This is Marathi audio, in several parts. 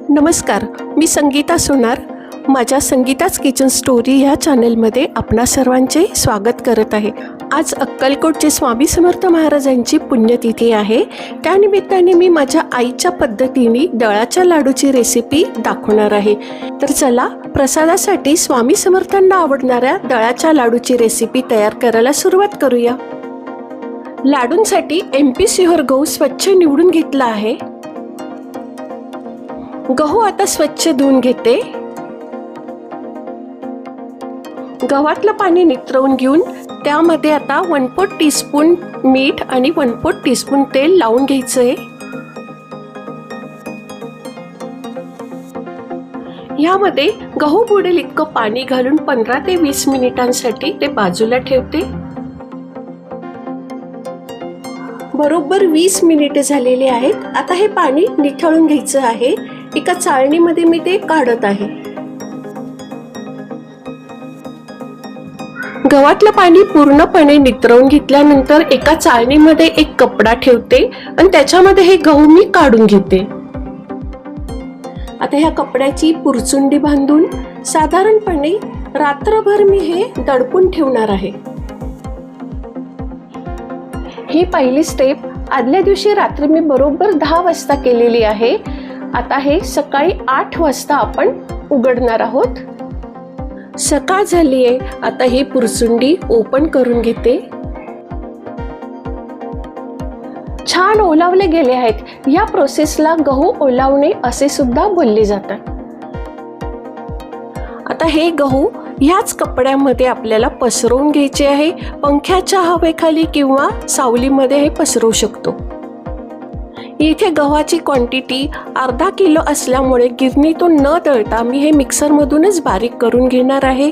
नमस्कार, मी संगीता सोनार. माझ्या संगीताच किचन स्टोरी ह्या चॅनलमध्ये आपणा सर्वांचे स्वागत करत आहे. आज अक्कलकोटचे स्वामी समर्थ महाराजांची पुण्यतिथी आहे. त्यानिमित्ताने मी माझ्या आईच्या पद्धतीने दळाच्या लाडूची रेसिपी दाखवणार आहे. तर चला, प्रसादासाठी स्वामी समर्थांना आवडणाऱ्या दळाच्या लाडूची रेसिपी तयार करायला सुरुवात करूया. लाडूंसाठी MP सिहोर गहू स्वच्छ निवडून घेतला आहे. गहू आता स्वच्छ धुवून घेते. गव्हातलं पाणी नितरवून घेऊन त्यामध्ये आता 1/4 टीस्पून मीठ आणि 1/4 टीस्पून तेल लावून घ्यायचंय. यामध्ये गहू बुडेल इतकं पाणी घालून 15 ते 20 मिनिटांसाठी ते बाजूला ठेवते. बरोबर 20 मिनिटे झालेली आहेत. आता हे पाणी निथळून घ्यायचं आहे. एका चाळणीमध्ये मी ते काढत आहे. गव्हातलं पाणी पूर्णपणे नितरवून घेतल्यानंतर एका चाळणीमध्ये एक कपडा ठेवते आणि त्याच्यामध्ये हे गहू मी काढून घेते. आता ह्या कपड्याची पुरचुंडी बांधून साधारणपणे रात्रभर मी हे दडपून ठेवणार आहे. ही पहिली स्टेप आदल्या दिवशी रात्री मी बरोबर 10 वाजता केलेली आहे. आता हे सकाळी 8 वाजता आपण उघडणार आहोत. सकाळ झाली आहे. आता ही पुरचुंडी ओपन करून घेते. छान ओलावले गेले आहेत. या प्रोसेसला गहू ओलावणे असे सुद्धा बोलले जातात. आता हे गहू ह्याच कपड्यामध्ये आपल्याला पसरवून घ्यायचे आहे. पंख्याच्या हवेखाली किंवा सावलीमध्ये हे पसरवू शकतो. इथे गव्हाची क्वांटिटी अर्धा किलो असल्यामुळे गिरणीतून न दळता मी हे मिक्सरमधूनच बारीक करून घेणार आहे.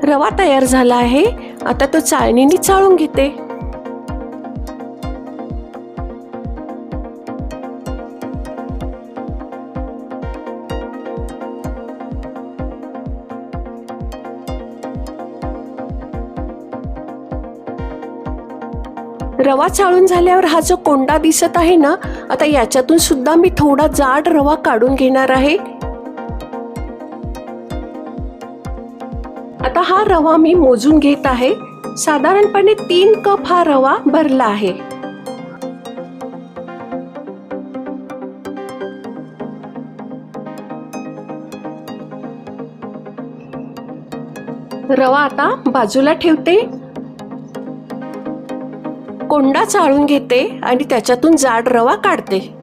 रवा तयार झाला आहे. आता तो चाळणीने चाळून घेते. रवा चाळून झाल्यावर हा जो कोंडा दिसत आहे ना, आता याच्यातून सुद्धा मी थोडा जाड रवा काढून घेणार आहे. आता हा रवा मी मोजून घेत आहे. साधारणपणे 3 कप हा रवा भरला आहे. रवा आता बाजूला ठेवते. कोंडा चाळून घेते आणि त्याच्यातून जाड रवा काढते.